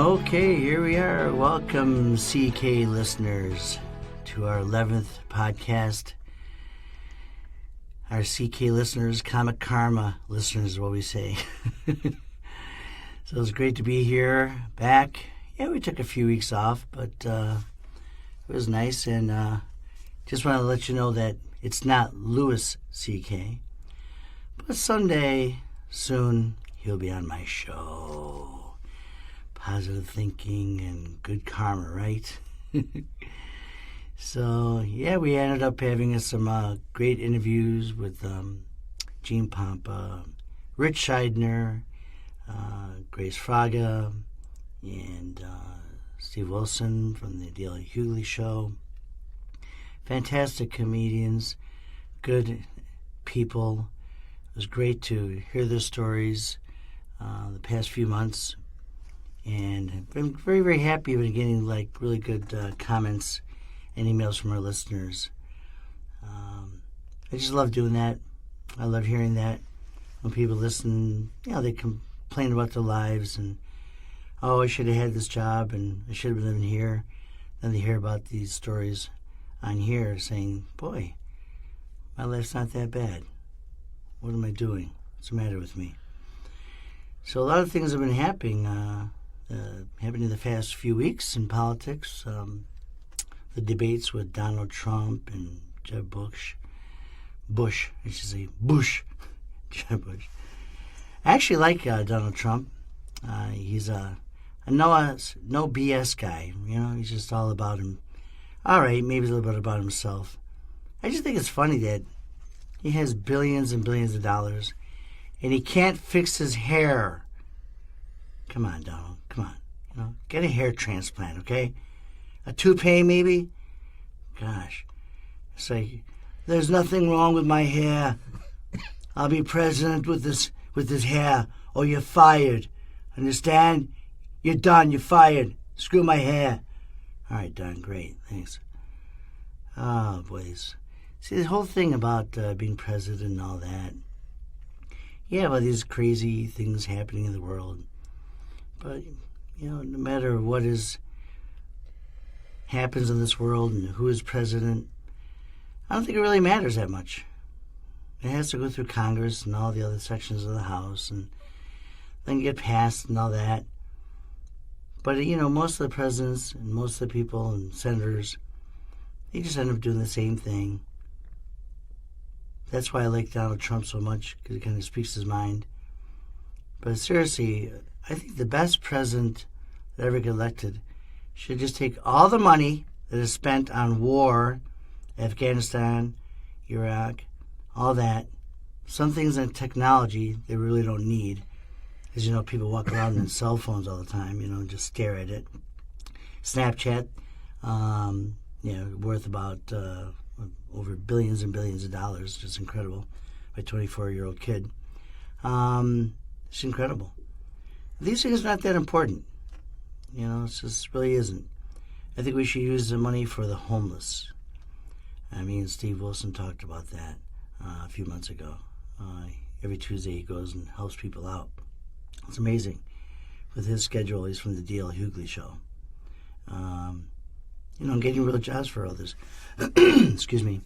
Okay, here we are. Welcome, CK listeners, to our 11th podcast. Our CK listeners, Comic Karma listeners is what we say. So it's great to be here, back. Yeah, we took a few weeks off, but it was nice. And just want to let you know that it's not Louis CK, but someday, soon, he'll be on my show. Positive thinking and good karma, right? So, yeah, we ended up having some great interviews with Gene Pompa, Rich Scheidner, Grace Fraga, and Steve Wilson from the Daily Hughley Show. Fantastic comedians, good people. It was great to hear their stories the past few months. And I've been very, very happy with getting really good comments and emails from our listeners. I just love doing that. I love hearing that when people listen. They complain about their lives and, I should have had this job and I should have been living here. Then they hear about these stories on here saying, boy, my life's not that bad. What am I doing? What's the matter with me? So a lot of things have been happening in the past few weeks in politics. The debates with Donald Trump and Jeb Bush. Jeb Bush. I actually like Donald Trump. He's a no BS guy. He's just all about him. All right, maybe a little bit about himself. I just think it's funny that he has billions and billions of dollars, and he can't fix his hair. Come on, Donald. Come on. Get a hair transplant, okay? A toupee, maybe? Gosh. It's like, there's nothing wrong with my hair. I'll be president with this hair, or you're fired. Understand? You're done. You're fired. Screw my hair. All right, Don. Great. Thanks. Oh, boys. See, the whole thing about being president and all that. Yeah, well, these crazy things happening in the world. But, no matter what happens in this world and who is president, I don't think it really matters that much. It has to go through Congress and all the other sections of the House and then get passed and all that. But, most of the presidents and most of the people and senators, they just end up doing the same thing. That's why I like Donald Trump so much, because he kind of speaks his mind. But seriously, I think the best president that ever got elected should just take all the money that is spent on war, Afghanistan, Iraq, all that. Some things in technology they really don't need. As people walk around in cell phones all the time, and just stare at it. Snapchat, worth about over billions and billions of dollars. Just incredible. My 24-year-old kid. It's incredible. These things are not that important. It just really isn't. I think we should use the money for the homeless. Me and Steve Wilson talked about that a few months ago. Every Tuesday he goes and helps people out. It's amazing. With his schedule, he's from the Daily Hughley Show. Getting real jobs for others. Excuse me.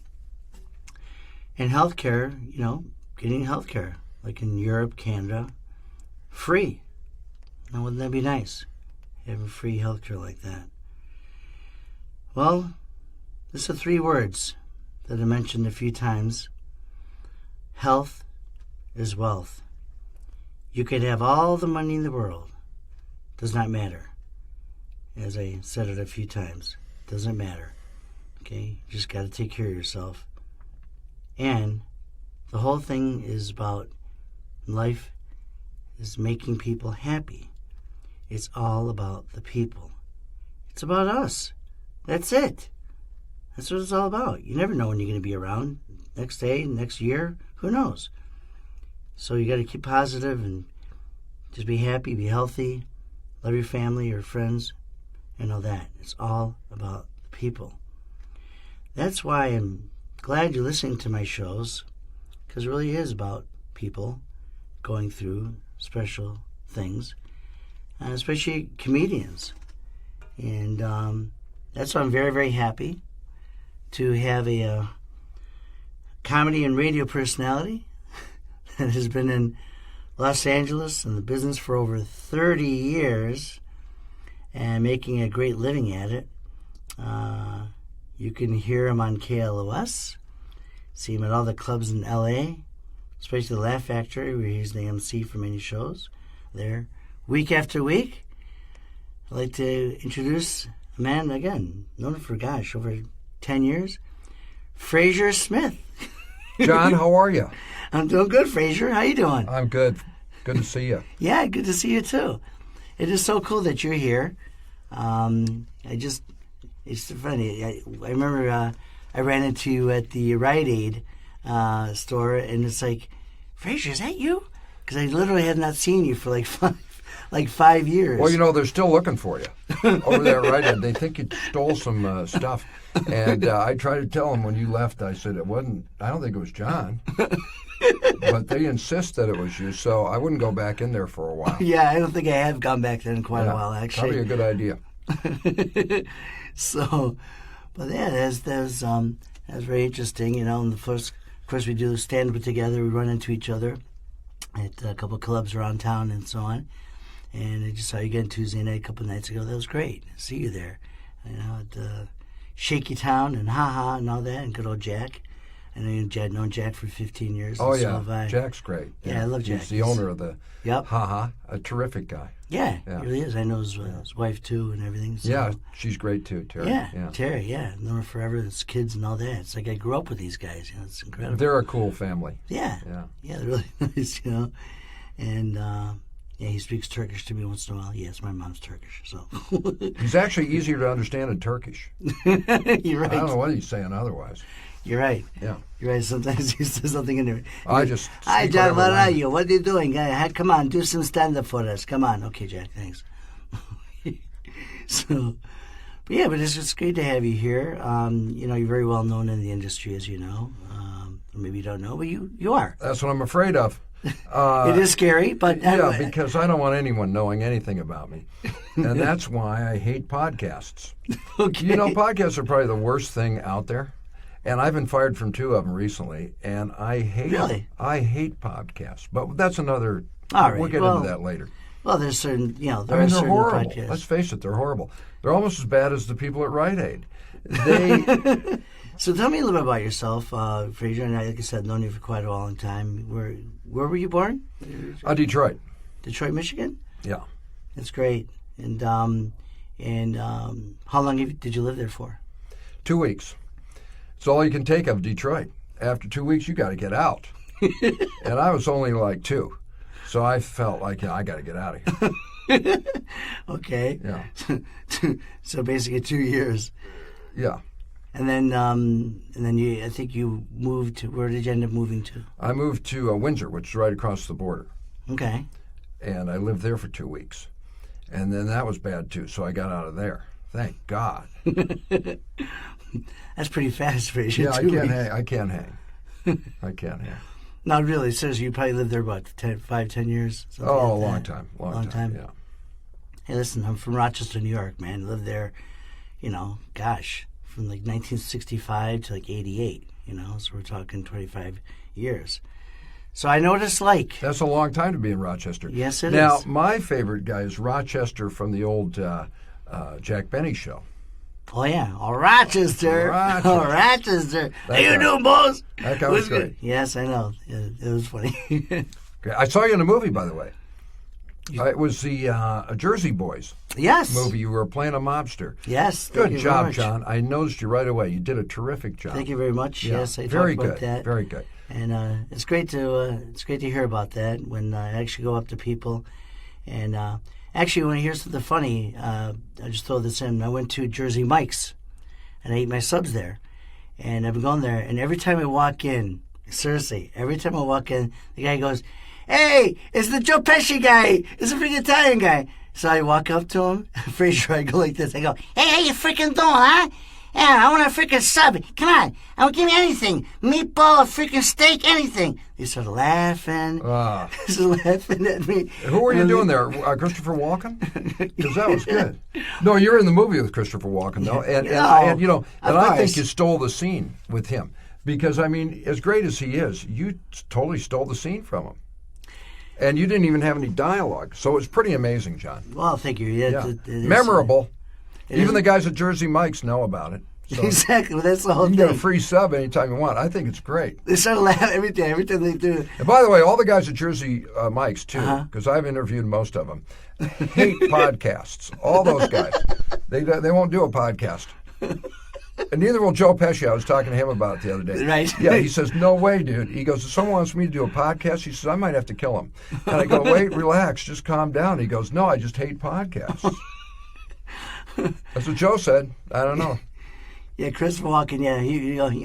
And healthcare, getting healthcare, like in Europe, Canada, free. Now, wouldn't that be nice? Having free healthcare like that. Well, this are 3 words that I mentioned a few times. Health is wealth. You could have all the money in the world. Does not matter. As I said it a few times. Doesn't matter. Okay? You just got to take care of yourself. And the whole thing is about life is making people happy. It's all about the people. It's about us. That's it. That's what it's all about. You never know when you're going to be around. Next day, next year, who knows? So you got to keep positive and just be happy, be healthy, love your family, your friends, and all that. It's all about the people. That's why I'm glad you're listening to my shows, because it really is about people going through special things. especially comedians. And that's why I'm very, very happy to have a comedy and radio personality that has been in Los Angeles in the business for over 30 years and making a great living at it. You can hear him on KLOS, see him at all the clubs in LA, especially the Laugh Factory, where he's the MC for many shows there. Week after week, I'd like to introduce a man, again, known him for, over 10 years, Frazier Smith. John, how are you? I'm doing good, Frazier. How you doing? I'm good. Good to see you. Yeah, good to see you, too. It is so cool that you're here. It's funny. I remember I ran into you at the Rite Aid store, and it's like, Frazier, is that you? Because I literally had not seen you for like 5 years. Well, they're still looking for you over there at Rite Aid. They think you stole some stuff. And I tried to tell them when you left, I said, I don't think it was John. But they insist that it was you, so I wouldn't go back in there for a while. Yeah, I don't think I have gone back there in quite a while, actually. Probably a good idea. So, but yeah, that's very interesting. And the first, of course, we do stand-up together. We run into each other at a couple of clubs around town and so on. And I just saw you again Tuesday night a couple of nights ago. That was great. See you there. At Shaky Town and Ha Ha and all that, and good old Jack. I know you've known Jack for 15 years. Oh, so yeah. have I. Jack's great. Yeah, I love Jack. He's the owner of the Ha Ha, a terrific guy. Yeah, he really is. I know his wife, too, and everything. So. Yeah, she's great, too, Terry. Yeah, Terry, yeah. Known her forever. It's kids and all that. It's like I grew up with these guys. It's incredible. They're a cool family. Yeah, they're really nice, And, he speaks Turkish to me once in a while. Yes, my mom's Turkish, so. He's actually easier to understand in Turkish. You're right. I don't know what he's saying otherwise. You're right. Yeah. You're right. Sometimes he says something in there. Hi, John, what are you? What are you doing? Come on, do some stand-up for us. Come on. Okay, Jack, thanks. But it's just great to have you here. You're very well known in the industry, as you know. Or maybe you don't know, but you are. That's what I'm afraid of. It is scary, but... Yeah, because I don't want anyone knowing anything about me. And that's why I hate podcasts. Okay. Podcasts are probably the worst thing out there. And I've been fired from 2 of them recently, and I hate podcasts. But that's another... All right. We'll get into that later. Well, there's certain, they're they're certain horrible. podcasts. Let's face it, they're horrible. They're almost as bad as the people at Rite Aid. So tell me a little bit about yourself, Frazier. And like I said, I've known you for quite a long time. Where were you born? Detroit. Detroit, Michigan? Yeah. That's great. And how long did you live there for? 2 weeks. It's all you can take of Detroit. After 2 weeks, you got to get out. And I was only like 2. So I felt like, I got to get out of here. Okay. Yeah. So basically 2 years. Yeah. And then I think you moved to, where did you end up moving to? I moved to Windsor, which is right across the border. Okay. And I lived there for 2 weeks. And then that was bad, too, so I got out of there. Thank God. That's pretty fast for you. Yeah, I can't hang. I can't hang. Not really. Seriously, you probably lived there about 5-10 years? Oh, like a long time. Long time, yeah. Hey, listen, I'm from Rochester, New York, man. Lived there, from like 1965 to like 88, so we're talking 25 years. So I know what it's like. That's a long time to be in Rochester. Yes, it is. Now, my favorite guy is Rochester from the old Jack Benny show. Oh, yeah. Oh, Rochester. Oh, Rochester. How you doing, boys? That guy was great. Yes, I know. It was funny. I saw you in a movie, by the way. It was the Jersey Boys movie. You were playing a mobster. Yes. Good job, John. I noticed you right away. You did a terrific job. Thank you very much. Yeah. Yes, I very talked about good. that. Very good. And it's great to hear about that when I actually go up to people. And actually, when I hear something funny, I just throw this in. I went to Jersey Mike's, and I ate my subs there. And I've been going there, and every time I walk in, seriously, every time I walk in, the guy goes, "Hey, it's the Joe Pesci guy. It's the freaking Italian guy." So I walk up to him, Frazier, I go like this. I go, "Hey, how you freaking doing, huh? Yeah, I want a freaking sub. Come on. Give me anything. Meatball, a freaking steak, anything. They started laughing. Just laughing at me. Who were you doing there? Christopher Walken? Because that was good. No, you're in the movie with Christopher Walken, though. And I think you stole the scene with him. Because, I mean, as great as he is, you totally stole the scene from him. And you didn't even have any dialogue. So it's pretty amazing, John. Well, thank you. Yeah. It memorable. Even the guys at Jersey Mike's know about it. So exactly. Well, that's the whole thing. You can get a free sub anytime you want. I think it's great. They start laughing every time they do it. And by the way, all the guys at Jersey Mike's, too, because I've interviewed most of them, hate podcasts. All those guys. They won't do a podcast. And neither will Joe Pesci. I was talking to him about it the other day. Right. Yeah, he says, no way, dude. He goes, if someone wants me to do a podcast, he says, I might have to kill him. And I go, wait, relax, just calm down. He goes, no, I just hate podcasts. That's what Joe said. I don't know. Yeah, Christopher Walken,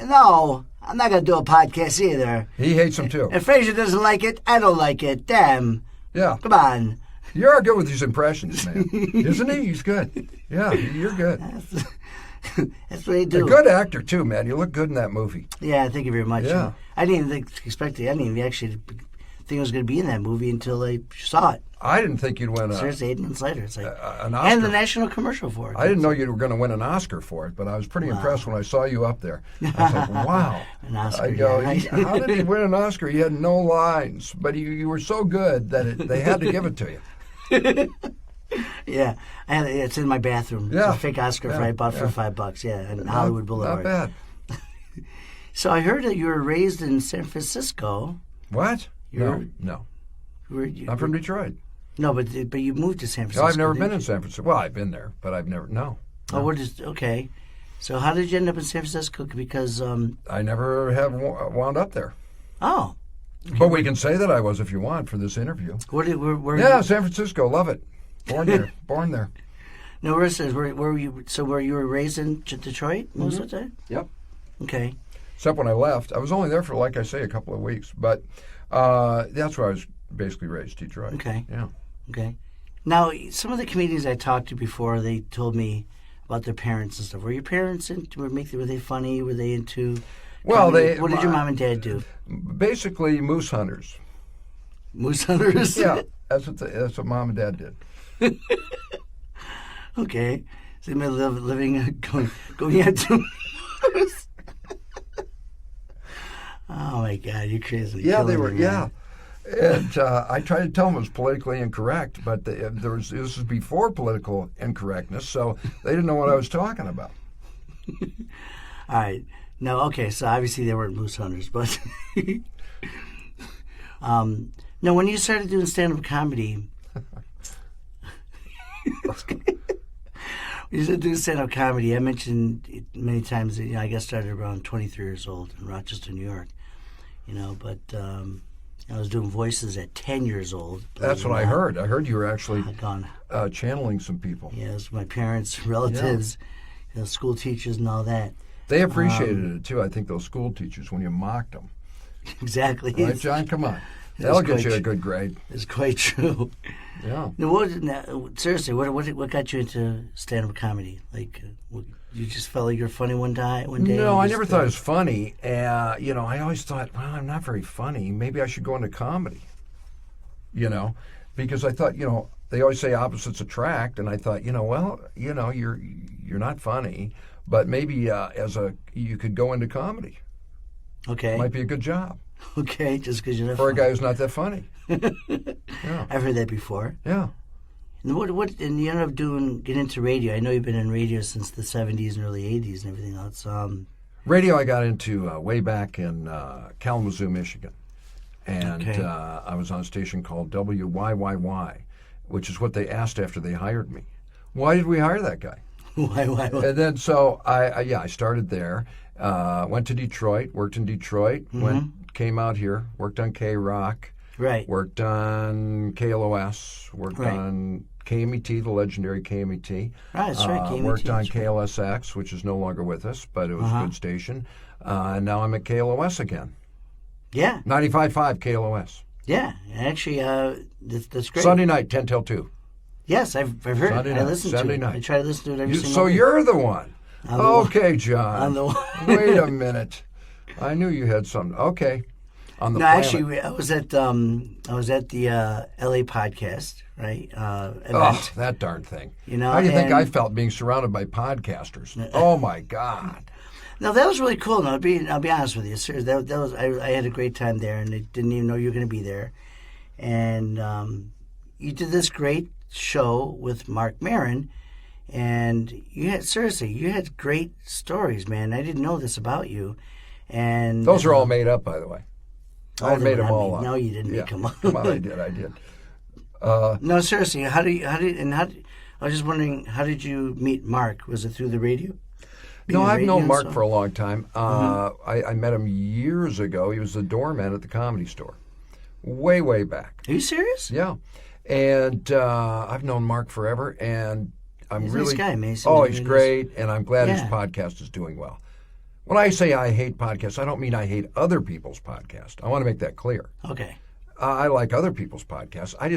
no, I'm not going to do a podcast either. He hates them, too. If Frazier doesn't like it, I don't like it. Damn. Yeah. Come on. You're good with these impressions, man. Isn't he? He's good. Yeah, you're good. That's what he do. A good actor, too, man. You look good in that movie. Yeah, thank you very much. Yeah. I didn't expect it. I didn't even actually think I was going to be in that movie until I saw it. I didn't think you'd win seriously, 8 months later. It's like an Oscar. And the national commercial for it. I didn't know you were going to win an Oscar for it, but I was pretty impressed when I saw you up there. I was like, wow. An Oscar, I go, right? How did he win an Oscar? He had no lines, but you were so good that they had to give it to you. Yeah, it's in my bathroom. Yeah. It's a fake Oscar I bought for $5. Yeah, in Hollywood Boulevard. Not bad. So I heard that you were raised in San Francisco. What? No. I'm from Detroit. No, but you moved to San Francisco. No, I've never been in San Francisco. Well, I've been there, but I've never. No. Oh, okay. So how did you end up in San Francisco? Because I never have wound up there. Oh. Okay. But we can say that I was if you want for this interview. Where San Francisco, love it. Born there. No, where it says where were you? So where you were raised in Detroit most of the time? Yep. Okay. Except when I left, I was only there for, like I say, a couple of weeks. But that's where I was basically raised, Detroit. Okay. Yeah. Okay. Now, some of the comedians I talked to before, they told me about their parents and stuff. Were your parents were they funny? Were they into? Well, what did your mom and dad do? Basically, moose hunters. Moose hunters. Yeah, that's what mom and dad did. Okay, so they made living going out to. Oh my God, you're crazy! Yeah, they were. Yeah. And I tried to tell them it was politically incorrect, but this was before political incorrectness, so they didn't know what I was talking about. All right. No, okay, so obviously they weren't moose hunters, but... no, when you started doing stand-up comedy... When you started doing stand-up comedy, I mentioned it many times that I got started around 23 years old in Rochester, New York. But... I was doing voices at 10 years old. That's what I heard. I heard you were actually channeling some people. Yeah, it was my parents, relatives, school teachers and all that. They appreciated it, too, I think, those school teachers, when you mocked them. Exactly. Right, John? Come on. That'll get you a good grade. It's quite true. Yeah. Now, seriously, what got you into stand-up comedy? Like, you just felt like you were funny one day? No, I never thought it was funny. I always thought, well, I'm not very funny. Maybe I should go into comedy. Because I thought, they always say opposites attract, and I thought, you're not funny, but maybe you could go into comedy. Okay. It might be a good job. Okay, just because you're not for funny. a guy who's not that funny. Yeah. I've heard that before. Yeah. And and you ended up getting into radio. I know you've been in radio since the 70s and early 80s and everything else. Radio I got into way back in Kalamazoo, Michigan. And okay. I was on a station called WYYY, which is what they asked after they hired me. Why did we hire that guy? Why? And then so I started there. Went to Detroit, worked in Detroit, came out here, worked on K-Rock. Right. Worked on KLOS, worked on KMET, the legendary KMET. Right, that's right, KMET. Worked on KLSX, which is no longer with us, but it was a good station. And now I'm at KLOS again. Yeah. 95.5 KLOS. Yeah, actually, that's great. Sunday night, 10 till 2. Yes, I've heard Sunday it. Night, I listened Sunday to it. night. I try to listen to it every single So week. you're the one. Okay, John. On Wait a minute. I knew you had something. Okay. On the No, planet. actually, I was at the LA podcast, right? Event. Oh, that darn thing. You know, how do you think and- I felt being surrounded by podcasters? Oh my God. No, that was really cool. No, I'll be honest with you. Sir, that was I had a great time there, and I didn't even know you were going to be there. And you did this great show with Mark Maron, and you had great stories, man. I didn't know this about you, and Those are all made up, by the way. I they made were them not all made- up. No, you didn't Yeah. make them up. Come on, I did. No, seriously. How I was just wondering, how did you meet Mark? Was it through the radio? No, I've known Mark so? for a long time. I met him years ago. He was the doorman at the Comedy Store. Way back. Are you serious? Yeah. And I've known Mark forever, and I'm He's a really... nice guy, Mason. Oh, he's great, and I'm glad his Yeah. podcast is doing well. When I say I hate podcasts, I don't mean I hate other people's podcasts. I want to make that clear. Okay. I like other people's podcasts. I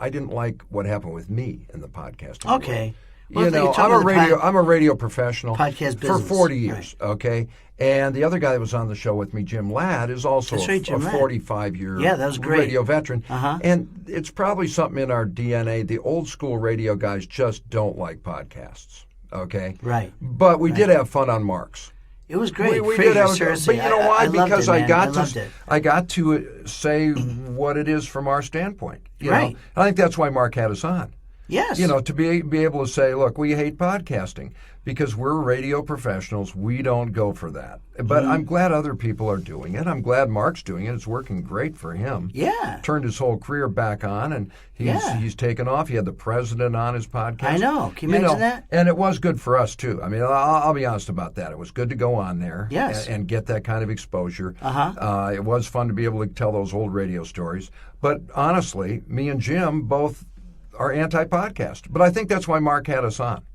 didn't like what happened with me in the podcasting world. Okay. Well, You know, you're talking about I'm a radio professional podcast for business. 40 years, okay? And the other guy that was on the show with me, Jim Ladd, is also That's right, Jim a Ladd. 45-year Yeah, that was great. radio veteran. Uh-huh. And it's probably something in our DNA. The old school radio guys just don't like podcasts, okay? Right. But we did have fun on Mark's. It was great. We Frazier, did have a seriously. but you know why? I loved Because it, I man. got loved to it. I got to say what it is from our standpoint. You know? Right. I think that's why Mark had us on. Yes. You know, to be able to say, look, we hate podcasting because we're radio professionals. We don't go for that. But Mm-hmm. I'm glad other people are doing it. I'm glad Mark's doing it. It's working great for him. Yeah. Turned his whole career back on, and he's taken off. He had the president on his podcast. I know. Can you imagine that? And it was good for us, too. I mean, I'll be honest about that. It was good to go on there Yes. and get that kind of exposure. Uh-huh. It was fun to be able to tell those old radio stories. But honestly, me and Jim both are anti-podcast. But I think that's why Mark had us on,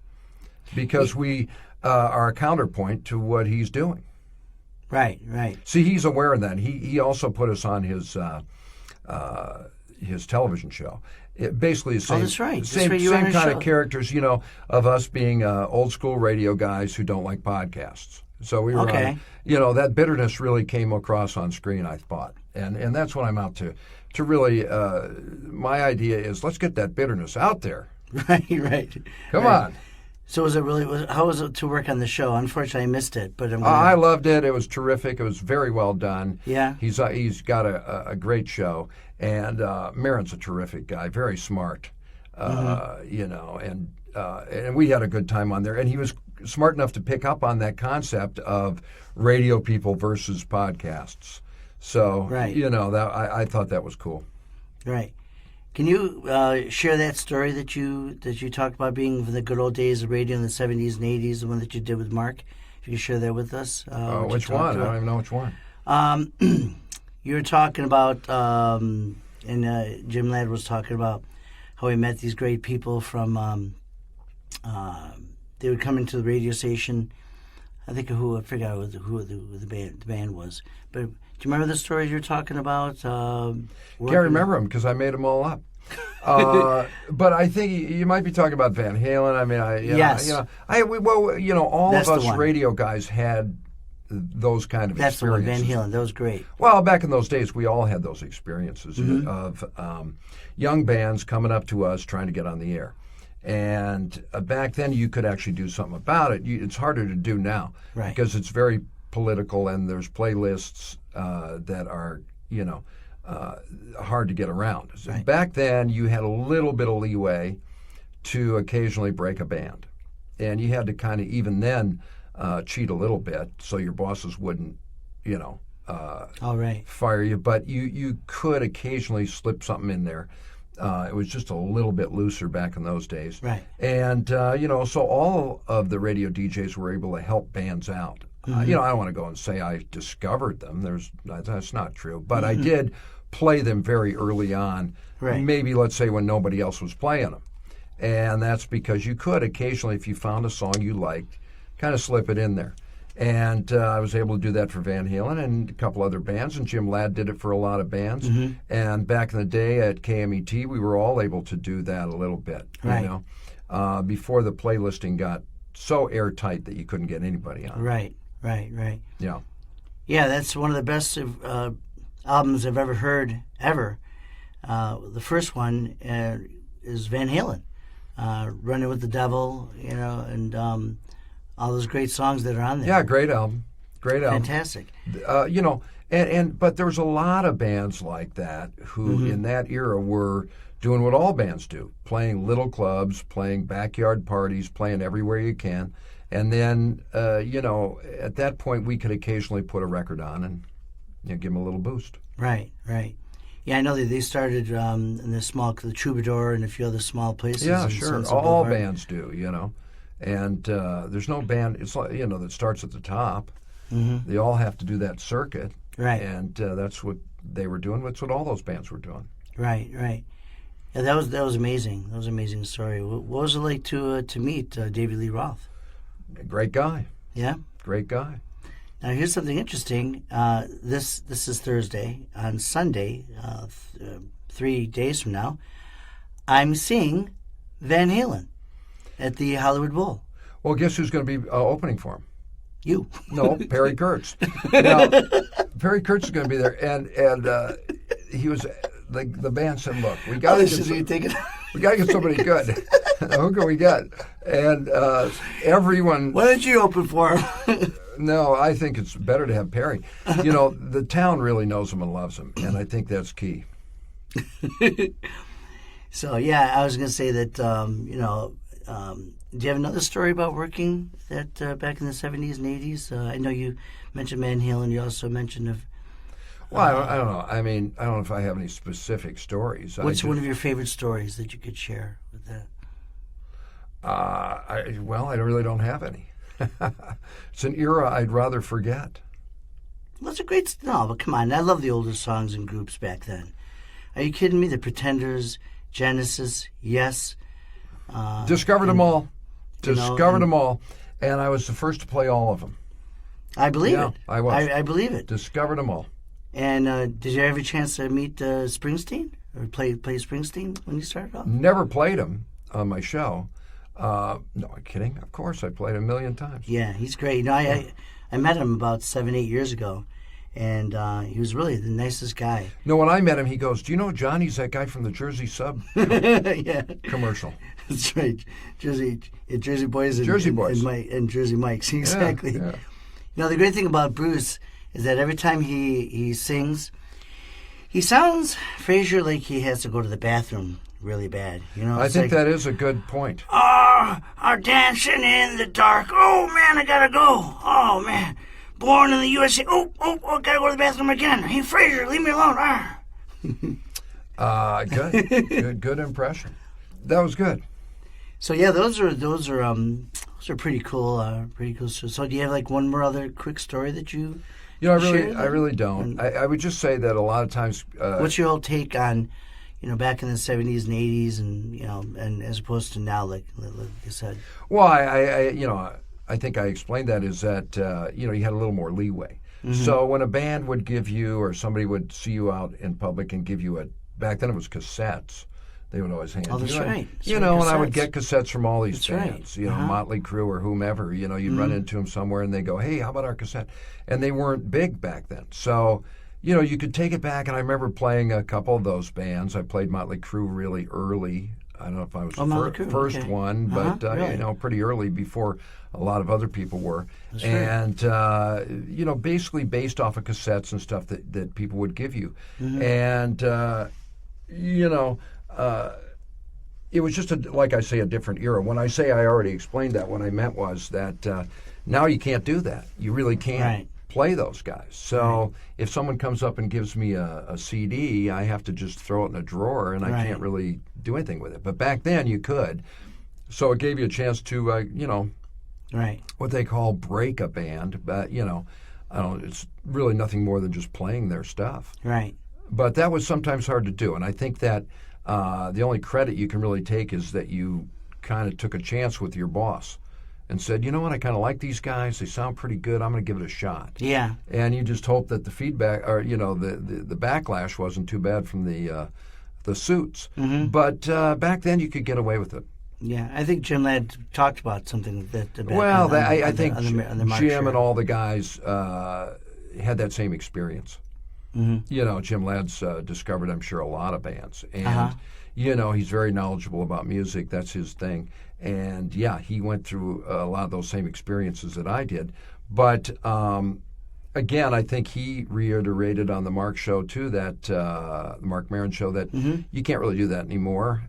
because we are a counterpoint to what he's doing. Right. See, he's aware of that. He also put us on his television show. It basically the same, that's right. That's same, right, you were on same his kind show. of characters, you know, of us being old school radio guys who don't like podcasts. So we were Okay. on, you know, that bitterness really came across on screen, I thought. And that's what I'm out to really, my idea is let's get that bitterness out there. Right. Come Right. on. So how was it to work on the show? Unfortunately, I missed it, but I'm I gonna, loved it. It was terrific. It was very well done. Yeah. He's got a great show, and Maron's a terrific guy, very smart, you know, and we had a good time on there. And he was smart enough to pick up on that concept of radio people versus podcasts. So, Right. you know, that I thought that was cool. right. Can you share that story that you talked about being from the good old days of radio in the 70s and 80s, the one that you did with Mark? If you could share that with us. what you Which talked one? I about. don't even know which one. You were talking about, and Jim Ladd was talking about how he met these great people from. They would come into the radio station. I forgot who the band was. But do you remember the stories you're talking about? Can't remember them because I made them all up. But I think you might be talking about Van Halen. I mean, Yes. All That's of the us one. radio guys had those kind of That's the one, experiences. Van Halen. That was great. Well, back in those days, we all had those experiences Mm-hmm. of young bands coming up to us trying to get on the air. And back then, you could actually do something about it. It's harder to do now Right. because it's very political, and there's playlists that are, hard to get around. So Right. back then, you had a little bit of leeway to occasionally break a band, and you had to kind of even then cheat a little bit so your bosses wouldn't, All right. fire you. But you could occasionally slip something in there. It was just a little bit looser back in those days. Right. And, so all of the radio DJs were able to help bands out. I don't want to go and say I discovered them. That's not true. But I did play them very early on, Right. maybe let's say when nobody else was playing them. And that's because you could occasionally, if you found a song you liked, kind of slip it in there. And I was able to do that for Van Halen and a couple other bands, and Jim Ladd did it for a lot of bands. And back in the day at KMET, we were all able to do that a little bit, Right. before the playlisting got so airtight that you couldn't get anybody on. Right. Yeah. Yeah, that's one of the best albums I've ever heard, ever. The first one is Van Halen, Running with the Devil, and all those great songs that are on there. Yeah, great album. Fantastic. But there's a lot of bands like that who in that era were doing what all bands do, playing little clubs, playing backyard parties, playing everywhere you can. And then, at that point, we could occasionally put a record on and give them a little boost. Right. Yeah, I know they started in the Troubadour and a few other small places. Yeah, sure. All bands do, And there's no band, it's like, that starts at the top. They all have to do that circuit. Right. And that's what they were doing. That's what all those bands were doing. Right. Yeah, that was amazing. That was an amazing story. What was it like to meet David Lee Roth? Great guy. Yeah? Great guy. Now, here's something interesting. This is Thursday. On Sunday, 3 days from now, I'm seeing Van Halen at the Hollywood Bowl. Well, guess who's going to be opening for him? You. No, Perry Kurtz. Now, Perry Kurtz is going to be there, and he was. The band said, "Look, we got to get somebody good. Who can we get?" And everyone. Why don't you open for him? No, I think it's better to have Perry. The town really knows him and loves him, and I think that's key. So yeah, I was going to say that do you have another story about working that back in the 70s and 80s? I know you mentioned Van Halen. You also mentioned Well, I don't know. I mean, I don't know if I have any specific stories. What's one of your favorite stories that you could share with that? I really don't have any. It's an era I'd rather forget. Well, that's a great... No, but come on. I love the older songs and groups back then. Are you kidding me? The Pretenders, Genesis, Yes. Discovered them all. Discovered them all. And I was the first to play all of them. I believe it. I was. I believe it. Discovered them all. And did you ever have a chance to meet Springsteen? Or play Springsteen when you started off? Never played him on my show. No, I'm kidding. Of course, I played a million times. Yeah, he's great. I met him about 7-8 years ago, and he was really the nicest guy. No, when I met him, he goes, "Do you know Johnny's that guy from the Jersey Sub yeah. commercial?" That's right. Jersey Boys and Jersey Mikes. Exactly. Yeah. The great thing about Bruce is that every time he sings, he sounds, Frazier, like he has to go to the bathroom really bad. I think that is a good point. Are dancing in the dark. Oh, man, I gotta go. Oh, man. Born in the USA. Oh, gotta go to the bathroom again. Hey, Frazier, leave me alone. Good impression. That was good. So yeah, those are pretty cool. Pretty cool. So do you have like one more other quick story that you? I really don't. I would just say that a lot of times. What's your whole take on, back in the 70s and 80s, and as opposed to now, like you said? Well, I think I explained that is that you had a little more leeway. Mm-hmm. So when a band would give you, or somebody would see you out in public and give you back then it was cassettes. They would always hand you. Oh, that's right. And I would get cassettes from all these bands, right. Motley Crue or whomever. You'd run into them somewhere and they go, "Hey, how about our cassette?" And they weren't big back then. So, you could take it back. And I remember playing a couple of those bands. I played Motley Crue really early. I don't know if I was the first one, but, really? Pretty early before a lot of other people were. That's and, basically based off of cassettes and stuff that people would give you. Mm-hmm. And, it was just, like I say, a different era. When I say I already explained that, what I meant was that now you can't do that. You really can't play those guys. So if someone comes up and gives me a CD, I have to just throw it in a drawer, and I can't really do anything with it. But back then you could. So it gave you a chance to, what they call break a band. But, it's really nothing more than just playing their stuff. Right. But that was sometimes hard to do. And I think that the only credit you can really take is that you kind of took a chance with your boss and said, "You know what, I kind of like these guys. They sound pretty good. I'm going to give it a shot." Yeah. And you just hope that the feedback, or the backlash wasn't too bad from the suits. Mm-hmm. But back then you could get away with it. Yeah, I think Jim Ladd talked about something that. I think on the Mark Jim show. and all the guys had that same experience. Mm-hmm. Jim Ladd's discovered, I'm sure, a lot of bands, and he's very knowledgeable about music. That's his thing, and he went through a lot of those same experiences that I did. But again, I think he reiterated on the Mark show too, that the Mark Maron show, that you can't really do that anymore,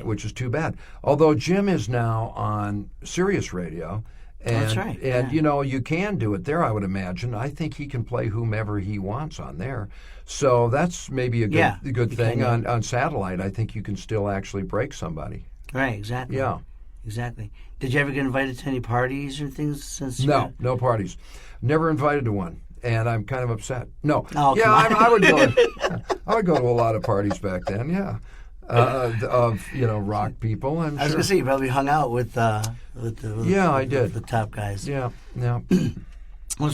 which is too bad. Although Jim is now on Sirius Radio. And, that's right. And, you can do it there, I would imagine. I think he can play whomever he wants on there. So that's maybe a good thing. On satellite, I think you can still actually break somebody. Right, exactly. Yeah. Exactly. Did you ever get invited to any parties or things since? No parties. Never invited to one. And I'm kind of upset. No. Oh, I would go. I would go to a lot of parties back then. Yeah. Of rock people. I was gonna say you probably hung out with I did the top guys. Yeah. Can you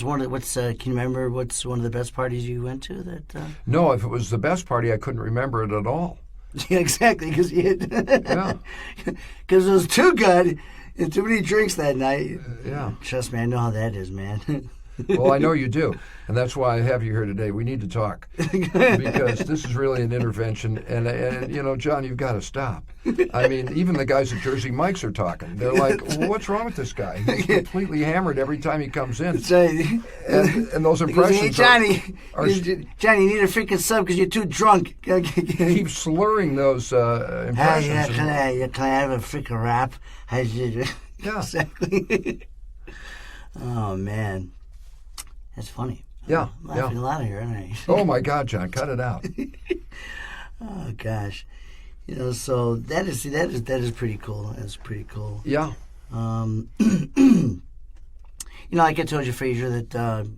remember what's one of the best parties you went to? No, if it was the best party, I couldn't remember it at all. Yeah, exactly, because it was too good and too many drinks that night. Trust me, I know how that is, man. Well, I know you do, and that's why I have you here today. We need to talk because this is really an intervention, and John, you've got to stop. I mean, even the guys at Jersey Mike's are talking. They're like, well, "What's wrong with this guy? He's completely hammered every time he comes in." And those impressions Johnny, Johnny, you need a freaking sub because you're too drunk. Keep slurring those impressions. Can I have a freaking rap? Yeah, exactly. Oh man. That's funny. Yeah, I'm laughing a lot here, aren't I? Oh my God, John, cut it out. Oh gosh, so that is pretty cool. That's pretty cool. Yeah. Like I told you, Frazier, that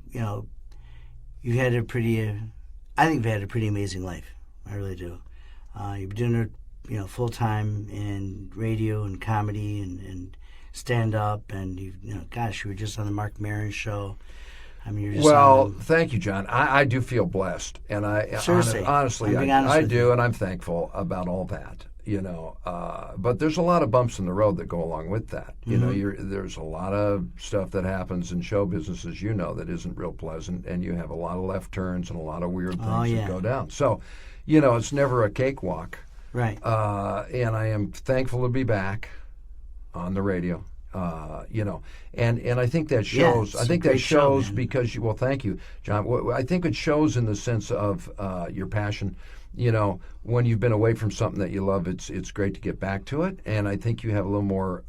you had a pretty. I think you've had a pretty amazing life. I really do. You've been doing it, full time in radio and comedy and stand up, and you were just on the Mark Maron show. I mean, you're just thank you, John. I do feel blessed, and honestly, I do, and I'm thankful about all that. But there's a lot of bumps in the road that go along with that. There's a lot of stuff that happens in show business, as you know, that isn't real pleasant, and you have a lot of left turns and a lot of weird things that go down. So, it's never a cakewalk. Right. And I am thankful to be back on the radio. And I think that shows. I think that shows because well, thank you, John. I think it shows in the sense of your passion. When you've been away from something that you love, it's great to get back to it. And I think you have a little more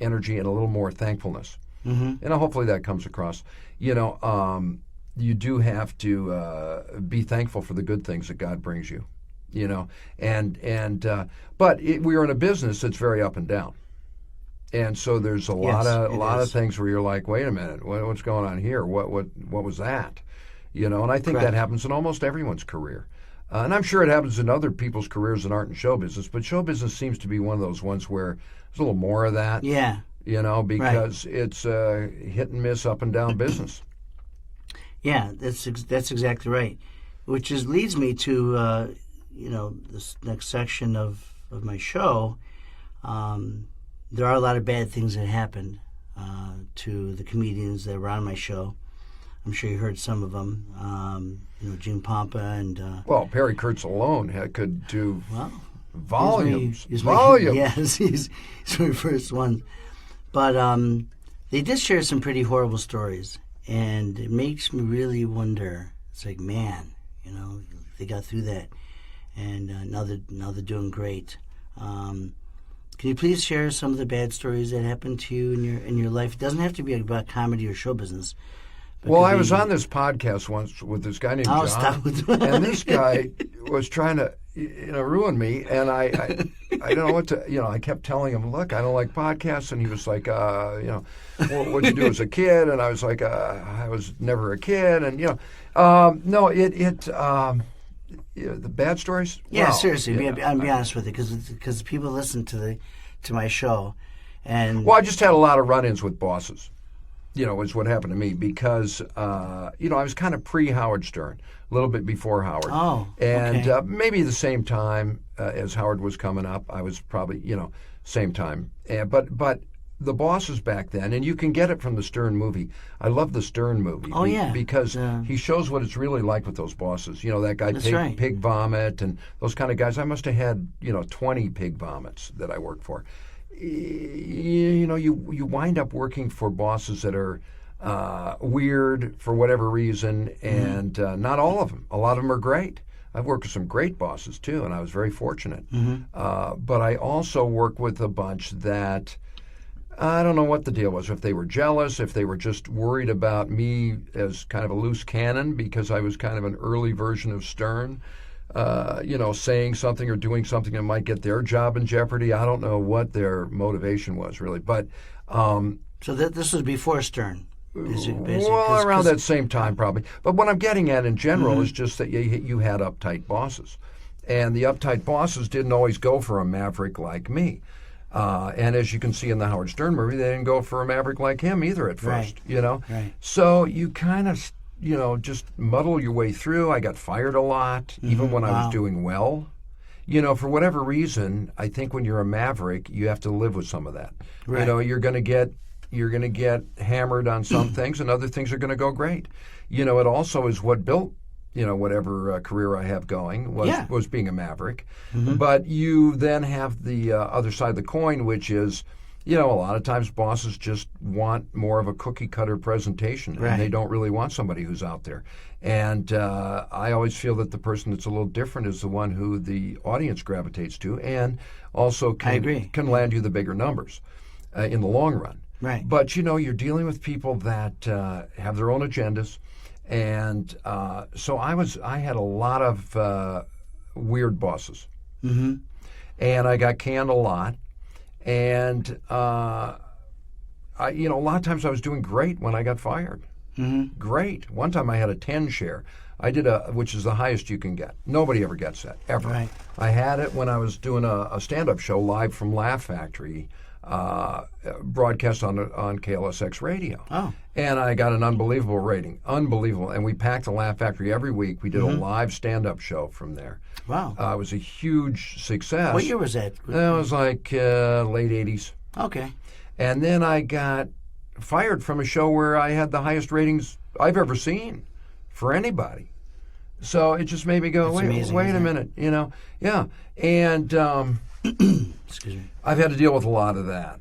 energy and a little more thankfulness. Mm-hmm. And hopefully that comes across. You do have to be thankful for the good things that God brings you. But we're in a business that's very up and down. And so there's a lot of things where you're like, wait a minute, what's going on here? What was that? And I think that happens in almost everyone's career. And I'm sure it happens in other people's careers that aren't in show business, but show business seems to be one of those ones where there's a little more of that. Yeah. Because it's hit and miss, up and down business. Yeah, that's exactly right. Which leads me to this next section of my show. There are a lot of bad things that happened to the comedians that were on my show. I'm sure you heard some of them. Gene Pompa and... Perry Kurtz alone could do volumes. Yes, he's my first one. But they did share some pretty horrible stories, and it makes me really wonder. It's like, man, they got through that, and now they're doing great. Can you please share some of the bad stories that happened to you in your life? It doesn't have to be about comedy or show business. Well, I was on this podcast once with this guy named John, and this guy was trying to ruin me, and I don't know what to, I kept telling him, look, I don't like podcasts, and he was like, what'd you do as a kid? And I was like, I was never a kid, and the bad stories. Yeah, seriously, I'll be honest with you, because people listen to my show, and I just had a lot of run-ins with bosses. is what happened to me because, I was kind of pre-Howard Stern, a little bit before Howard. Oh, and okay. maybe the same time as Howard was coming up. I was probably, same time. But the bosses back then, and you can get it from the Stern movie. I love the Stern movie. Oh, yeah. Because he shows what it's really like with those bosses. That guy Pig Vomit and those kind of guys. I must have had, 20 Pig Vomits that I worked for. You wind up working for bosses that are weird for whatever reason, and not all of them. A lot of them are great. I've worked with some great bosses too, and I was very fortunate. But I also worked with a bunch that I don't know what the deal was. If they were jealous, if they were just worried about me as kind of a loose cannon because I was kind of an early version of Stern. Saying something or doing something that might get their job in jeopardy. I don't know what their motivation was, really. But so this was before Stern, basically. Well, around that same time, probably. But what I'm getting at in general is just that you had uptight bosses. And the uptight bosses didn't always go for a maverick like me. And as you can see in the Howard Stern movie, they didn't go for a maverick like him either at first, Right. So you kind of just muddle your way through. I got fired a lot, even when I was doing well. For whatever reason, I think when you're a maverick, you have to live with some of that. Right. You're going to get hammered on some things, and other things are going to go great. It also is what built, whatever career I have going was being a maverick. But you then have the other side of the coin, which is, a lot of times bosses just want more of a cookie-cutter presentation, and they don't really want somebody who's out there. And I always feel that the person that's a little different is the one who the audience gravitates to, and also can land you the bigger numbers in the long run. Right. But, you're dealing with people that have their own agendas, and so I had a lot of weird bosses. And I got canned a lot. And a lot of times I was doing great when I got fired. Great. One time I had a 10 share. I did which is the highest you can get. Nobody ever gets that, ever. Right. I had it when I was doing a stand-up show live from Laugh Factory, broadcast on KLSX radio. Oh. And I got an unbelievable rating. Unbelievable. And we packed the Laugh Factory every week. We did a live stand-up show from there. Wow. It was a huge success. What year was that? That was like late 80s. Okay. And then I got fired from a show where I had the highest ratings I've ever seen for anybody. So it just made me go, wait a minute, Yeah. And excuse me. I've had to deal with a lot of that.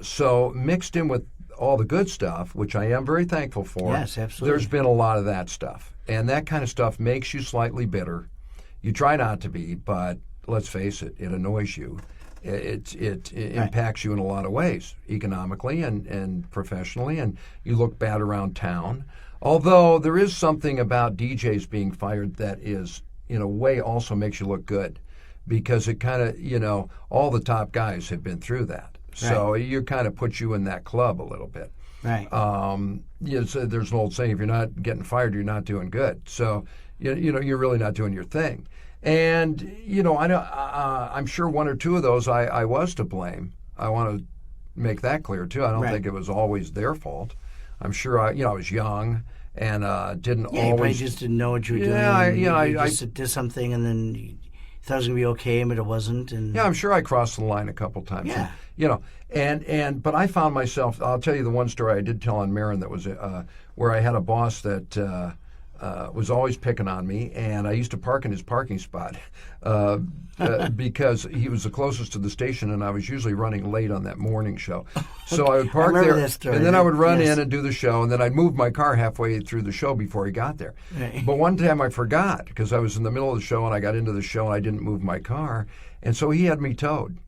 So mixed in with all the good stuff, which I am very thankful for. Yes, absolutely. There's been a lot of that stuff. And that kind of stuff makes you slightly bitter. You try not to be, but let's face it, it annoys you. It impacts you in a lot of ways, economically and professionally, and you look bad around town. Although there is something about DJs being fired that is, in a way, also makes you look good, because it kind of, all the top guys have been through that. So you kind of puts you in that club a little bit. Right. There's an old saying: if you're not getting fired, you're not doing good. So you're really not doing your thing. And I'm sure one or two of those I was to blame. I want to make that clear too. I don't think it was always their fault. I'm sure I was young and didn't always. You probably just didn't know what you were doing. You just did something and then you thought it was going to be okay, but it wasn't. And I'm sure I crossed the line a couple times. Yeah. But I found myself. I'll tell you the one story I did tell on Marin that was where I had a boss that. Was always picking on me, and I used to park in his parking spot because he was the closest to the station, and I was usually running late on that morning show. So I would park there, and then I would run in and do the show, and then I'd move my car halfway through the show before he got there. Right. But one time I forgot, because I was in the middle of the show, and I got into the show, and I didn't move my car, and so he had me towed.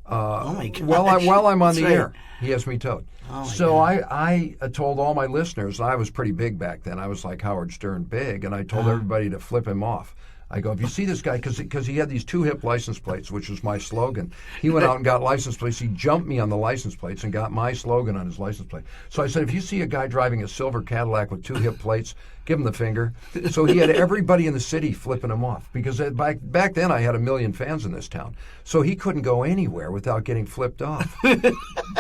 Oh my gosh. While I'm on That's the right. air, he has me towed. Oh my So God. I told all my listeners, I was pretty big back then. I was like Howard Stern big, and I told everybody to flip him off. I go, if you see this guy, because he had these 2 hip license plates, which was my slogan. He went out and got license plates. He jumped me on the license plates and got my slogan on his license plate. So I said, if you see a guy driving a silver Cadillac with 2 hip plates, give him the finger. So he had everybody in the city flipping him off, because back then I had 1 million fans in this town. So he couldn't go anywhere without getting flipped off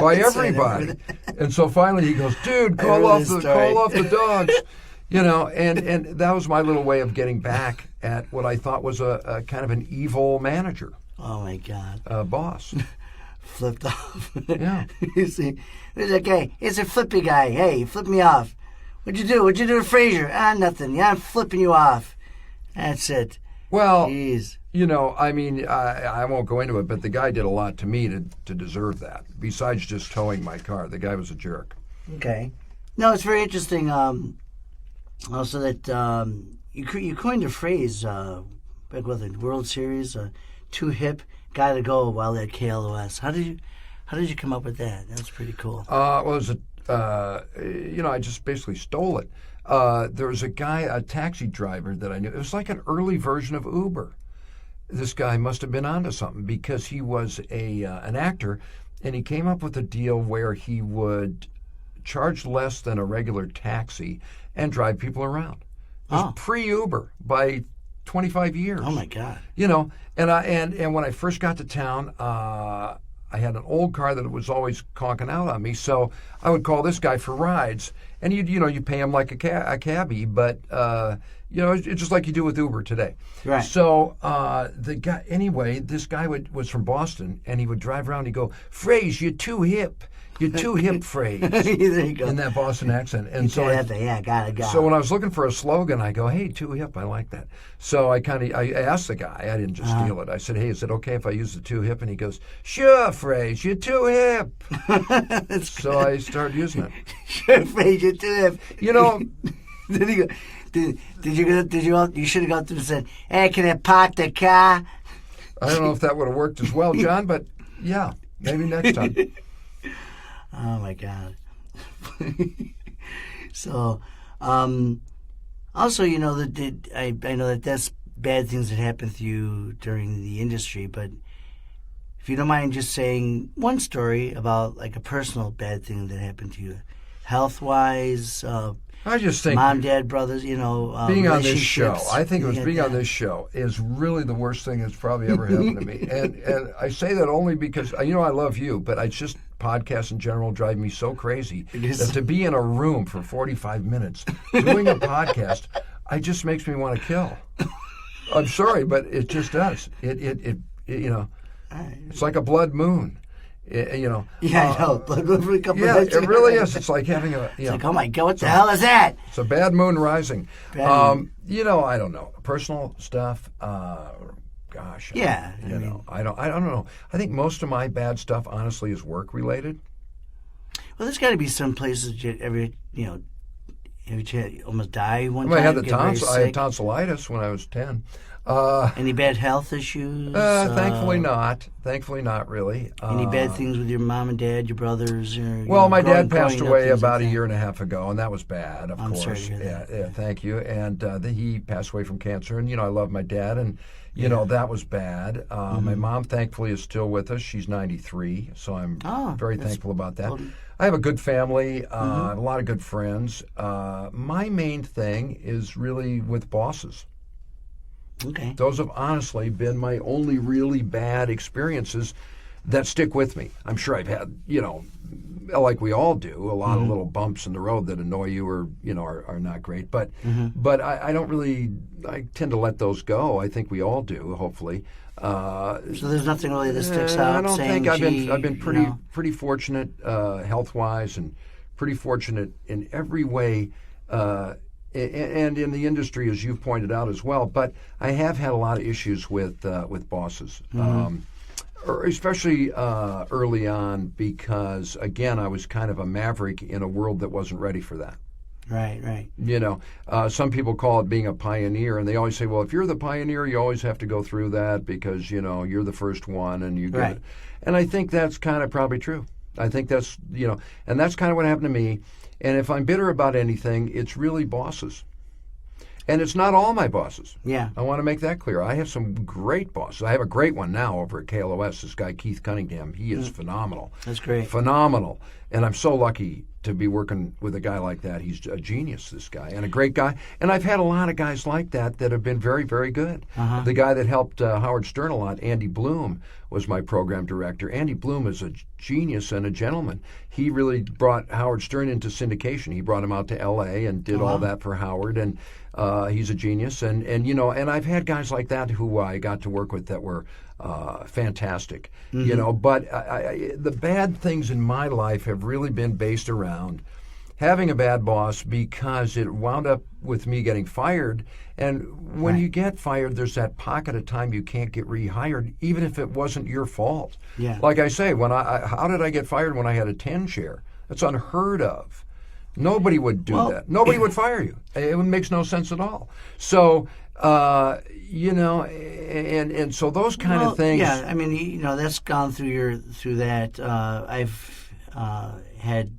by everybody. And so finally he goes, dude, call off the dogs. You know, and that was my little way of getting back at what I thought was a kind of an evil manager. Oh, my God. Boss. Flipped off. Yeah. You see, there's a guy. It's a flippy guy. Hey, you flipped me off. What'd you do? What'd you do to Frazier? Nothing. Yeah, I'm flipping you off. That's it. Well, Jeez. You know, I mean, I won't go into it, but the guy did a lot to me to deserve that. Besides just towing my car, the guy was a jerk. Okay. No, it's very interesting. Also, that you coined a phrase back with the World Series, too hip, gotta go while at KLOS. How did you come up with that? That's pretty cool. Well, it was I just basically stole it. There was a guy, a taxi driver that I knew. It was like an early version of Uber. This guy must have been onto something, because he was an actor, and he came up with a deal where he would charge less than a regular taxi and drive people around. It was pre-Uber by 25 years. Oh, my God. You know, and when I first got to town, I had an old car that was always conking out on me, so I would call this guy for rides, and you pay him like a cabbie, but it's just like you do with Uber today. Right. So this guy was from Boston, and he would drive around. He'd go, "Frazier, you're too hip. You're too hip, Frazier." There you go. In that Boston accent. And so got it. So when I was looking for a slogan, I go, "Hey, too hip, I like that." So I asked the guy, I didn't just steal it. I said, "Hey, is it okay if I use the too hip?" And he goes, "Sure, Frazier, you're too hip." So I started using it. Sure, Frazier, you're too hip. You know, Then he go, you should have gone through and said, "Hey, can I park the car?" I don't know if that would have worked as well, John, but yeah, maybe next time. Oh, my God. So, also, I know that that's bad things that happened to you during the industry, but if you don't mind just saying one story about like a personal bad thing that happened to you, health-wise, I just think mom, dad, brothers, being on this show. I think it was being on this show is really the worst thing that's probably ever happened to me. And I say that only because I love you, but it's just podcasts in general drive me so crazy that to be in a room for 45 minutes doing a podcast, it just makes me want to kill. I'm sorry, but it just does. It's like a blood moon. Yeah, I know. Blood moon for a couple yeah, of days. It really is. It's like having a. It's like, oh my God, what the hell is that? It's a bad moon rising. Bad moon. I don't know. Personal stuff. Gosh. Yeah. I don't know. I think most of my bad stuff, honestly, is work related. Well, there's got to be some places you almost die one time. I had I had tonsillitis when I was 10. Any bad health issues? Thankfully not. Thankfully not really. Any bad things with your mom and dad, your brothers? My dad passed away about a year and a half ago, and that was bad, of course. I'm sorry to hear that. Yeah, thank you. And he passed away from cancer, and, I love my dad, and, that was bad. My mom, thankfully, is still with us. She's 93, so I'm very thankful about that. I have a good family, I have a lot of good friends. My main thing is really with bosses. Okay. Those have honestly been my only really bad experiences that stick with me. I'm sure I've had, like we all do, a lot of little bumps in the road that annoy you or, are not great. But I don't really, I tend to let those go. I think we all do, hopefully. So there's nothing really that sticks out? I don't think I've been pretty fortunate health-wise, and pretty fortunate in every way, and in the industry, as you've pointed out as well. But I have had a lot of issues with bosses, especially early on, because, again, I was kind of a maverick in a world that wasn't ready for that. Right. Some people call it being a pioneer, and they always say, well, if you're the pioneer, you always have to go through that because, you're the first one and you get it. And I think that's kind of probably true. I think that's, and that's kind of what happened to me. And if I'm bitter about anything, it's really bosses. And it's not all my bosses. Yeah. I want to make that clear. I have some great bosses. I have a great one now over at KLOS, this guy Keith Cunningham. He is phenomenal. That's great. Phenomenal. And I'm so lucky to be working with a guy like that. He's a genius, this guy, and a great guy. And I've had a lot of guys like that that have been very, very good. The guy that helped Howard Stern a lot, Andy Bloom, was my program director. Andy Bloom is a genius and a gentleman. He really brought Howard Stern into syndication. He brought him out to L.A. and did all that for Howard, and he's a genius. And I've had guys like that who I got to work with that were fantastic. But the bad things in my life have really been based around having a bad boss, because it wound up with me getting fired. And when you get fired, there's that pocket of time you can't get rehired, even if it wasn't your fault. Yeah. Like I say, how did I get fired when I had a 10 share? That's unheard of. Nobody would do that. Nobody would fire you. It makes no sense at all. So, and so those kind of things. Yeah, I mean, that's gone through that. I've had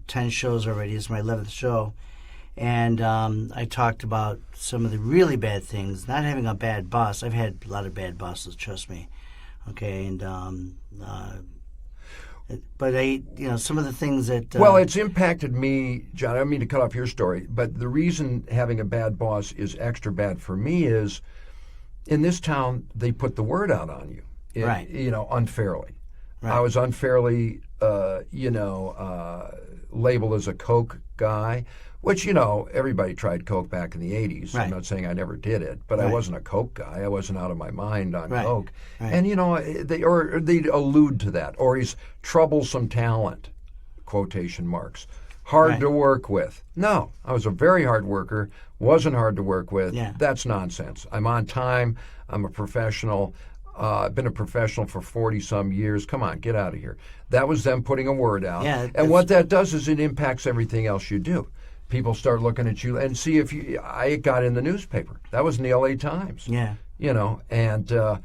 10 shows already. It's my 11th show. And I talked about some of the really bad things, not having a bad boss. I've had a lot of bad bosses, trust me. Okay, and but some of the things that... well, it's impacted me, John. I don't mean to cut off your story, but the reason having a bad boss is extra bad for me is, in this town, they put the word out on you, right? Unfairly. Right. I was unfairly, labeled as a Coke guy, which, everybody tried Coke back in the 80s. Right. I'm not saying I never did it, but I wasn't a Coke guy. I wasn't out of my mind on Coke. Right. And, they'd allude to that. Or he's troublesome talent, quotation marks. Hard to work with. No, I was a very hard worker, wasn't hard to work with. Yeah. That's nonsense. I'm on time. I'm a professional. I've been a professional for 40-some years. Come on, get out of here. That was them putting a word out. Yeah, and what that does is it impacts everything else you do. People start looking at you and see if you... I got in the newspaper. That was in the L.A. Times. Yeah. And, the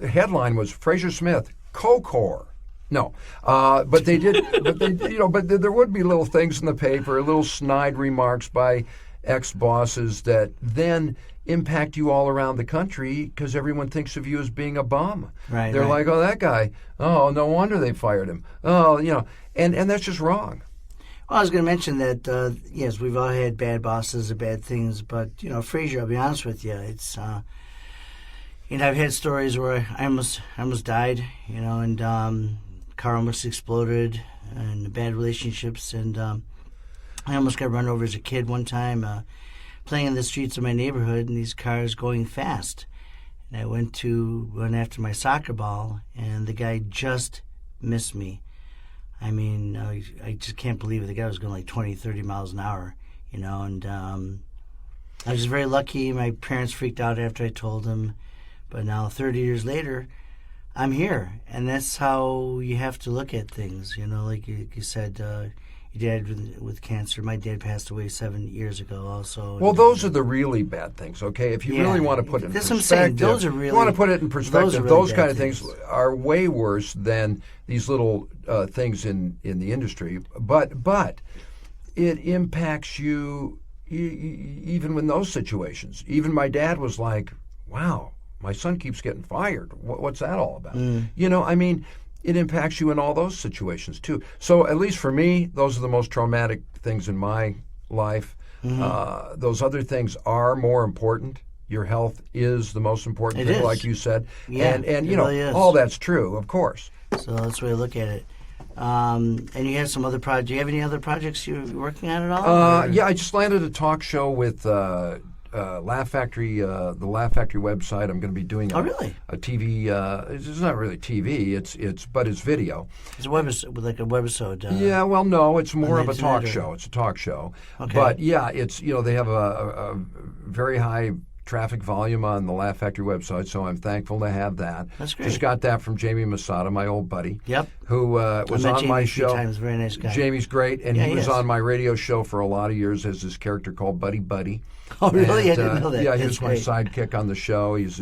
headline was Frazier Smith, Coke whore. No, but they did. But there would be little things in the paper, little snide remarks by ex-bosses that then impact you all around the country because everyone thinks of you as being a bum. Right. They're like, oh, that guy. Oh, no wonder they fired him. Oh, and that's just wrong. Well, I was going to mention that, yes, we've all had bad bosses or bad things, but, Frazier, I'll be honest with you, it's, I've had stories where I almost died, and car almost exploded, and bad relationships, and I almost got run over as a kid one time, playing in the streets of my neighborhood, and these cars going fast. And I went to run after my soccer ball, and the guy just missed me. I mean, I just can't believe it. The guy was going like 20, 30 miles an hour, and I was just very lucky. My parents freaked out after I told them, but now 30 years later, I'm here, and that's how you have to look at things, like you said, your dad with cancer. My dad passed away 7 years ago also. Well, those are the really bad things, okay? If you really want to put it in that's perspective, what I'm saying. Those are really, you want to put it in perspective, those kind of things things are way worse than these little things in the industry. But it impacts you even in those situations. Even my dad was like, wow, my son keeps getting fired. What's that all about? It impacts you in all those situations, too. So at least for me, those are the most traumatic things in my life. Those other things are more important. Your health is the most important thing, like you said. Yeah, and really is. all that's true, of course. So that's the way I look at it. And you have some other projects. Do you have any other projects you're working on at all? Yeah, I just landed a talk show with Laugh Factory, the Laugh Factory website. I'm going to be doing a TV. It's not really TV. But it's video. It's a webisode, like a webisode. Yeah, well, no, it's more of a talk show. It's a talk show. Okay. But yeah, it's they have a very high traffic volume on the Laugh Factory website, so I'm thankful to have that. That's great. Just got that from Jamie Masada, my old buddy. Yep. Who was I met on Jamie my a few show. times. Very nice guy. Jamie's great, and Yeah, he he was is. on my radio show for a lot of years as this character called Buddy Buddy. Oh, really? And, I didn't know that. Yeah, he That's was my great. sidekick on the show. He's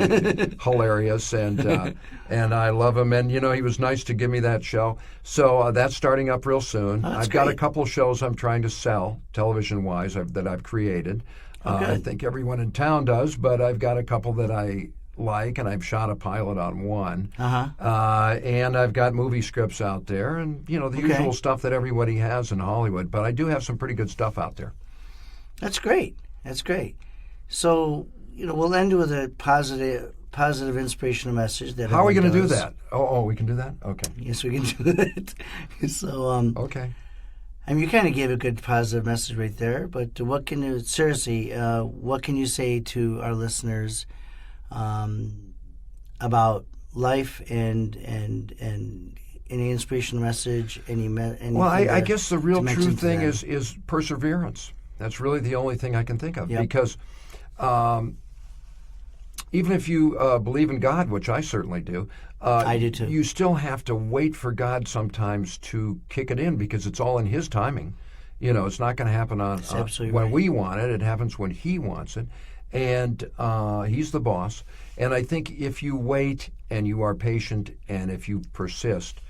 hilarious, and I love him. And, he was nice to give me that show. So that's starting up real soon. Oh, that's I've got a great. couple of shows I'm trying to sell, television-wise, that I've created. Okay. I think everyone in town does, but I've got a couple that I like, and I've shot a pilot on one. And I've got movie scripts out there, and, the usual stuff that everybody has in Hollywood. But I do have some pretty good stuff out there. That's great. That's great. So, we'll end with a positive inspirational message. That How are we going to do does. that? Oh, we can do that? Okay. Yes, we can do it. So, Okay. you kind of gave a good positive message right there, but what can you say to our listeners about life and any inspirational message? Well, I guess the real true thing them? is perseverance. That's really the only thing I can think of. Yep. Because even if you believe in God, which I certainly do, I do too. You still have to wait for God sometimes to kick it in, because it's all in His timing. It's not going to happen when we want it. It happens when He wants it. And He's the boss. And I think if you wait and you are patient and if you persist,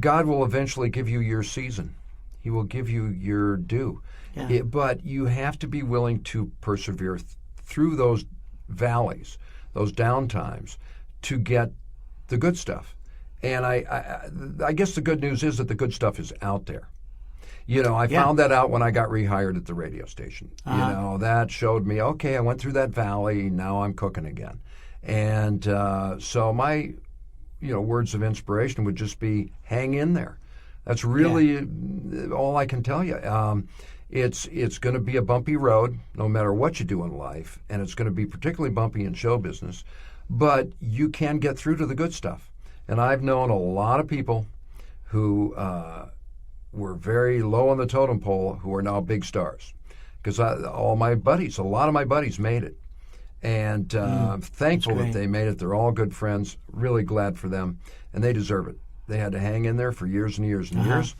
God will eventually give you your season. He will give you your due. Yeah. But you have to be willing to persevere through those valleys, those down times, to get the good stuff. And I guess the good news is that the good stuff is out there. I found that out when I got rehired at the radio station. That showed me, okay, I went through that valley, now I'm cooking again. And so my, words of inspiration would just be, hang in there. That's really all I can tell you. It's going to be a bumpy road, no matter what you do in life, and it's going to be particularly bumpy in show business, but you can get through to the good stuff. And I've known a lot of people who were very low on the totem pole who are now big stars, because a lot of my buddies made it. And I'm thankful that they made it. They're all good friends, really glad for them, and they deserve it. They had to hang in there for years and years and years.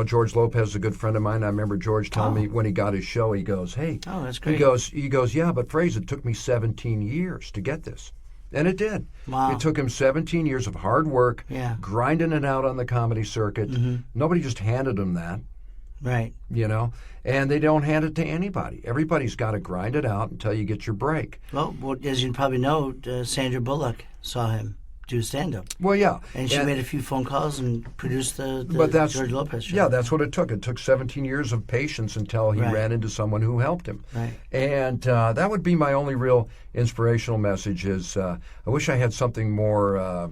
George Lopez is a good friend of mine. I remember George telling me when he got his show, he goes, hey, that's great. He goes, yeah, but Frazier, it took me 17 years to get this. And it did. Wow. It took him 17 years of hard work, grinding it out on the comedy circuit. Nobody just handed him that. Right. And they don't hand it to anybody. Everybody's got to grind it out until you get your break. Well, as you probably know, Sandra Bullock saw him do stand-up. Well, yeah. And she made a few phone calls and produced the George Lopez show. Yeah, that's what it took. It took 17 years of patience until he ran into someone who helped him. Right. And that would be my only real inspirational message is I wish I had something more,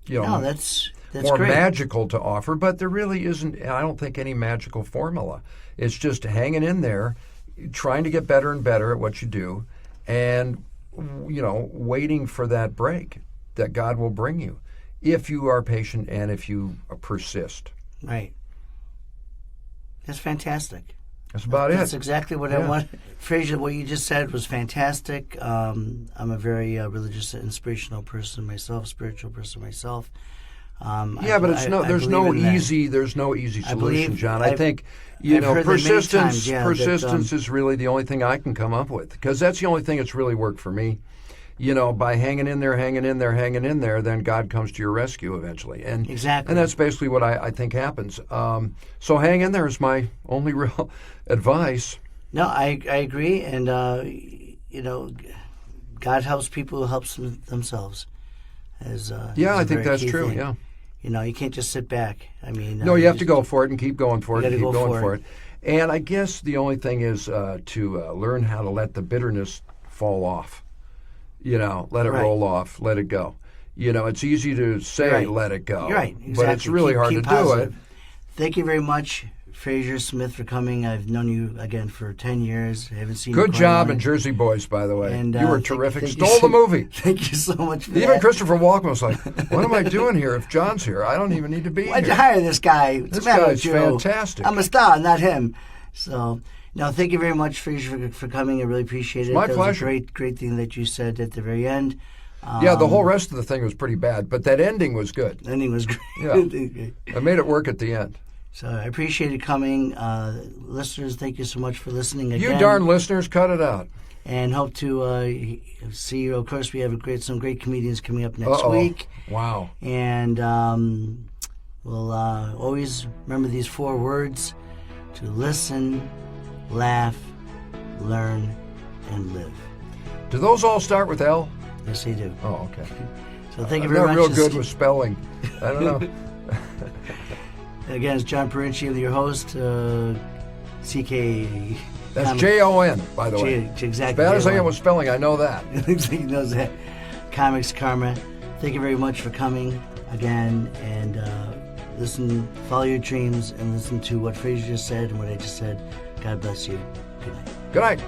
that's more great. magical to offer, but there really isn't, I don't think, any magical formula. It's just hanging in there, trying to get better and better at what you do, and, waiting for that break that God will bring you if you are patient and if you persist. Right. That's fantastic. That's about it. That's exactly what I want. Frazier, what you just said was fantastic. I'm a very religious, inspirational person myself, spiritual person myself. But there's no easy solution, John. I think persistence is really the only thing I can come up with, because that's the only thing that's really worked for me. By hanging in there, then God comes to your rescue eventually. And exactly. And that's basically what I think happens. So hang in there is my only real advice. No, I agree. And, God helps people who help themselves. I think that's true, thing. Yeah. You can't just sit back. I mean... No, you have to go for it and keep going for it and keep going for it. it. And I guess the only thing is to learn how to let the bitterness fall off. Let it roll off, let it go. It's easy to say let it go. You're right, exactly. But it's really hard to positive. do it. Thank you very much, Frazier Smith, for coming. I've known you, again, for 10 years. I haven't seen you. Good job in Jersey Boys, by the way. And, you were terrific. Stole the movie. Thank you so much for Even that. Christopher Walken was like, what am I doing here if John's here? I don't even need to be Why'd here. you hire this guy? This guy's fantastic. I'm a star, not him. So... No, thank you very much, Frazier, for coming. I really appreciate it. My that pleasure. Was a great thing that you said at the very end. Yeah, the whole rest of the thing was pretty bad, but that ending was good. The ending was great. Yeah. I made it work at the end. So I appreciate it coming. Listeners, thank you so much for listening again. You darn listeners, cut it out. And hope to see you. Of course, we have some great comedians coming up next week. Wow. And we'll always remember these 4 words: to listen, laugh, learn, and live. Do those all start with L? Yes, they do. Oh, okay. So thank you I'm very not much. real good with spelling. I don't know. Again, it's Jon Pirincci, your host. CK. That's Jon, by the way. Exactly. As bad as I am with spelling, I know that. He knows that. Comics Karma. Thank you very much for coming again, and follow your dreams, and listen to what Frazier just said and what I just said. God bless you. Good night. Good night.